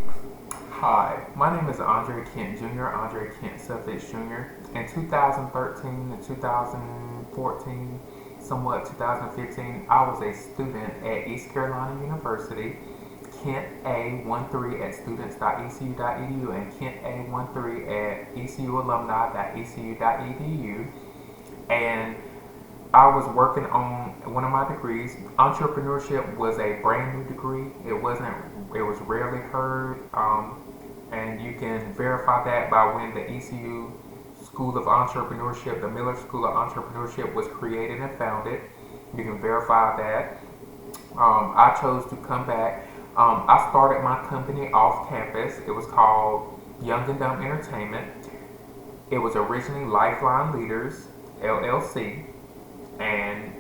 Hi, my name is Andre Kent Jr., Andre Kent Suffix Jr. In 2013 and 2014, somewhat 2015, I was a student at East Carolina University, Kent A13 at students.ecu.edu and Kent A13 at ecualumni.ecu.edu. And I was working on one of my degrees. Entrepreneurship was a brand new degree. It was rarely heard. And you can verify that by when the ECU School of Entrepreneurship, the Miller School of Entrepreneurship, was created and founded. You can verify that. I chose to come back. I started my company off campus. It was called Young and Dumb Entertainment. It was originally Lifeline Leaders LLC, and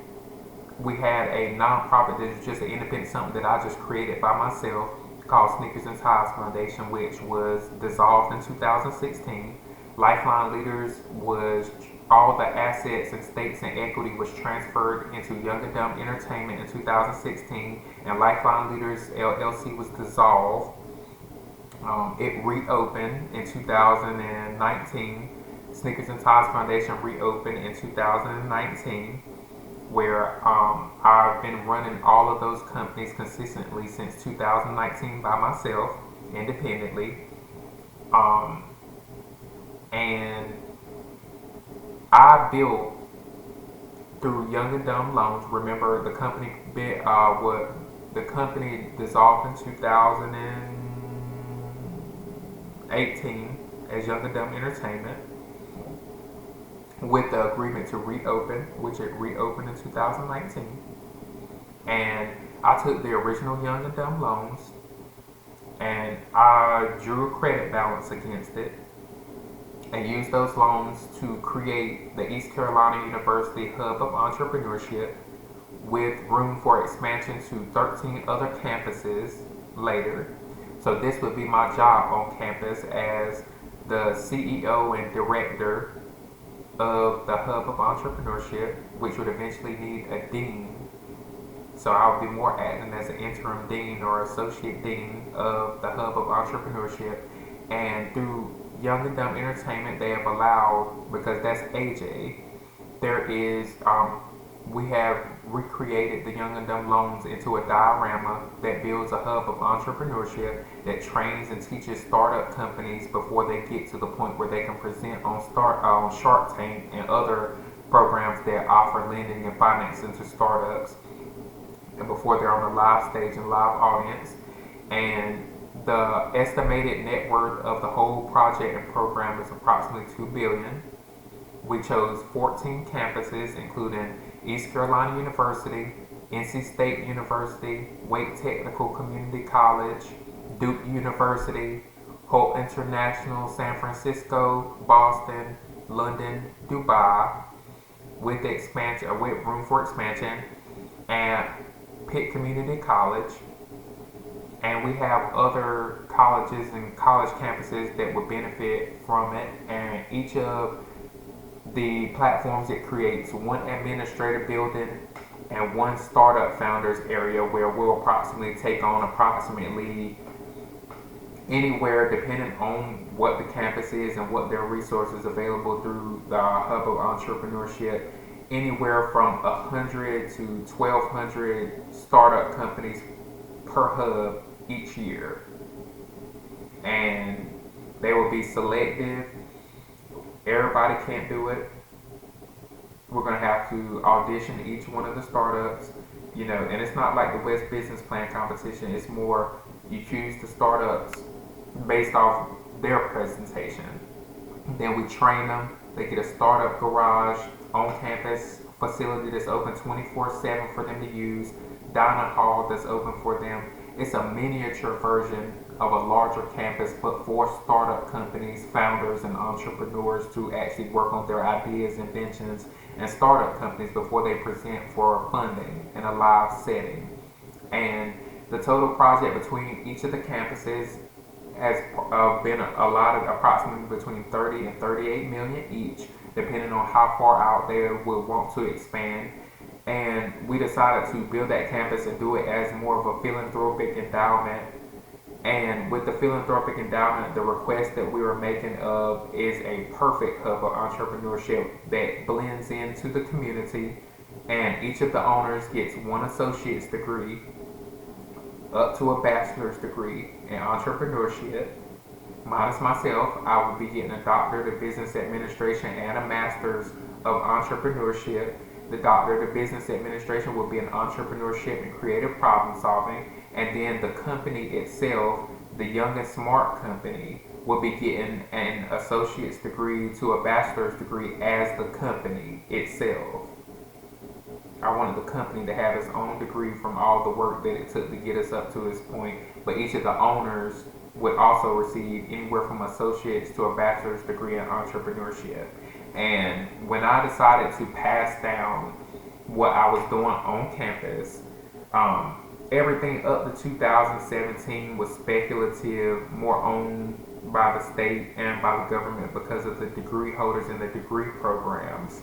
we had a nonprofit that was just an independent something that I just created by myself called Sneakers and Ties Foundation, which was dissolved in 2016. Lifeline Leaders was all the assets and stakes and equity was transferred into Young and Dumb Entertainment in 2016, and Lifeline Leaders LLC was dissolved. It reopened in 2019. Sneakers and Ties Foundation reopened in 2019, where I've been running all of those companies consistently since 2019 by myself, independently. Um, and I built through Young and Dumb Loans. Remember, the company dissolved in 2018 as Young and Dumb Entertainment, with the agreement to reopen, which it reopened in 2019. And I took the original Young and Dumb loans and I drew a credit balance against it and used those loans to create the East Carolina University Hub of Entrepreneurship, with room for expansion to 13 other campuses later. So this would be my job on campus as the CEO and director of the Hub of Entrepreneurship, which would eventually need a dean. So I would be more acting as an interim dean or associate dean of the Hub of Entrepreneurship. And through Young and Dumb Entertainment, they have allowed, because that's AJ, we have recreated the Young and Dumb loans into a diorama that builds a hub of entrepreneurship that trains and teaches startup companies before they get to the point where they can present on Shark Tank and other programs that offer lending and financing to startups, and before they're on the live stage and live audience. And the estimated net worth of the whole project and program is approximately $2 billion. We chose 14 campuses, including East Carolina University, NC State University, Wake Technical Community College, Duke University, Hope International, San Francisco, Boston, London, Dubai, with room for expansion, and Pitt Community College. And we have other colleges and college campuses that would benefit from it, and each of the platforms it creates one administrative building and one startup founders area, where we'll approximately take on approximately anywhere, depending on what the campus is and what their resources available through the Hub of Entrepreneurship, anywhere from 100 to 1,200 startup companies per hub each year. And they will be selective. Everybody can't do it. We're going to have to audition each one of the startups, and it's not like the West Business Plan competition. It's more, you choose the startups based off their presentation. Then we train them. They get a startup garage on campus facility that's open 24/7 for them to use, dining hall that's open for them. It's a miniature version of a larger campus, but for startup companies, founders, and entrepreneurs to actually work on their ideas, inventions, and startup companies before they present for funding in a live setting. And the total project between each of the campuses has been allotted approximately between 30 and 38 million each, depending on how far out they will want to expand. And we decided to build that campus and do it as more of a philanthropic endowment And with the philanthropic endowment, the request that we were making of is a perfect hub of entrepreneurship that blends into the community, and each of the owners gets one associate's degree up to a bachelor's degree in entrepreneurship. Minus myself, I would be getting a doctorate of business administration and a master's of entrepreneurship. The doctorate of business administration will be in entrepreneurship and creative problem solving, and then the company itself, the Young and Smart company, will be getting an associate's degree to a bachelor's degree as the company itself. I wanted the company to have its own degree from all the work that it took to get us up to this point, but each of the owners would also receive anywhere from associates to a bachelor's degree in entrepreneurship. And when I decided to pass down what I was doing on campus, everything up to 2017 was speculative, more owned by the state and by the government because of the degree holders and the degree programs.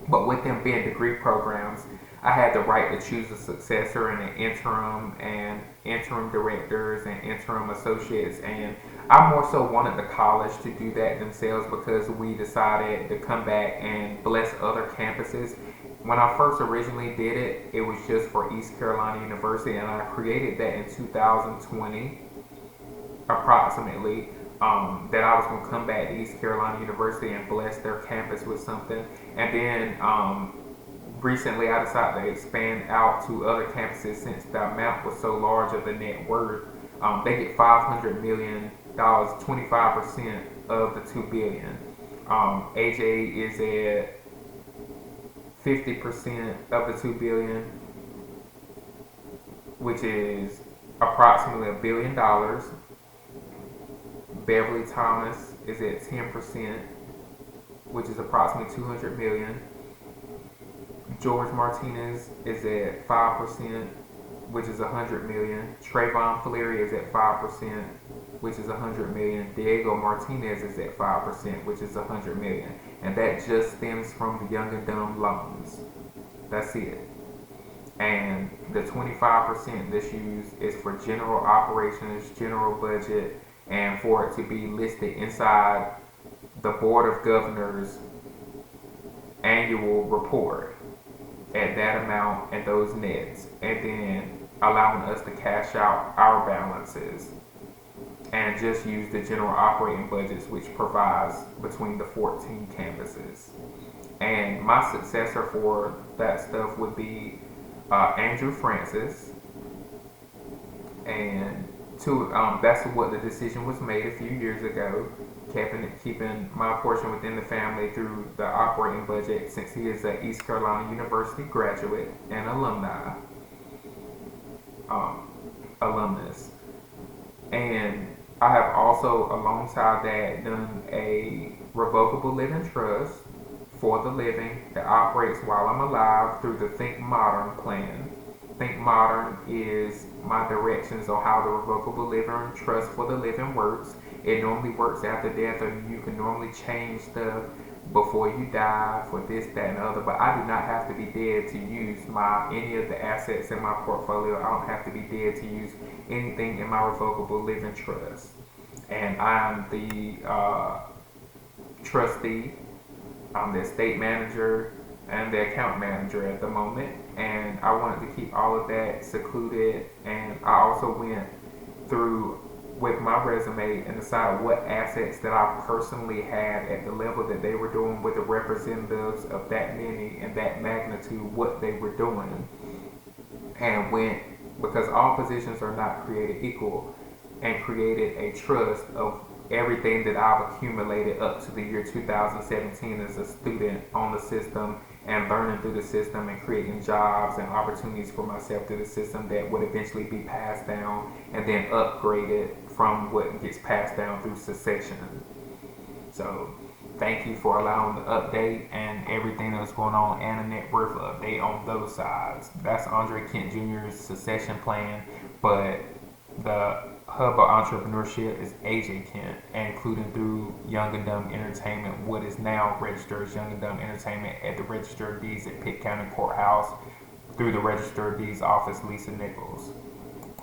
But with them being degree programs, I had the right to choose a successor and an interim and interim directors and interim associates. And I more so wanted the college to do that themselves because we decided to come back and bless other campuses. When I first originally did it, it was just for East Carolina University, and I created that in 2020, approximately. That I was going to come back to East Carolina University and bless their campus with something. And then recently I decided to expand out to other campuses since the amount was so large of the net worth. They get $500 million, 25% of the $2 billion. AJ is at 50% of the $2 billion, which is approximately $1 billion. Beverly Thomas is at 10%, which is approximately $200 million. George Martinez is at 5%, which is $100 million. Trayvon Fleary is at 5%, which is $100 million. Diego Martinez is at 5%, which is $100 million. And that just stems from the Young and Dumb loans. That's it. And the 25% that's used is for general operations, general budget, and for it to be listed inside the Board of Governors annual report at that amount and those nets, and then allowing us to cash out our balances and just use the general operating budgets, which provides between the 14 campuses. And my successor for that stuff would be Andrew Francis, and that's what the decision was made a few years ago, keeping my portion within the family through the operating budget, since he is an East Carolina University graduate and alumnus. And I have also, alongside that, done a revocable living trust for the living that operates while I'm alive through the Think Modern plan. Think Modern is my directions on how the revocable living trust for the living works. It normally works after death, or you can normally change stuff before you die for this, that, and other. But I do not have to be dead to use any of the assets in my portfolio. I don't have to be dead to use anything in my revocable living trust. And I'm the trustee. I'm the estate manager and the account manager at the moment, and I wanted to keep all of that secluded. And I also went through with my resume and decided what assets that I personally had at the level that they were doing with the representatives of that many and that magnitude, what they were doing, and went, because all positions are not created equal, and created a trust of everything that I've accumulated up to the year 2017 as a student on the system and learning through the system and creating jobs and opportunities for myself through the system that would eventually be passed down and then upgraded from what gets passed down through succession. So thank you for allowing the update and everything that's going on, and a net worth update on those sides. That's Andre Kent Jr.'s succession plan, but the hub of entrepreneurship is AJ Kent, including through Young and Dumb Entertainment, what is now registered as Young and Dumb Entertainment at the Register of Deeds at Pitt County Courthouse, through the Register of Deeds office, Lisa Nichols.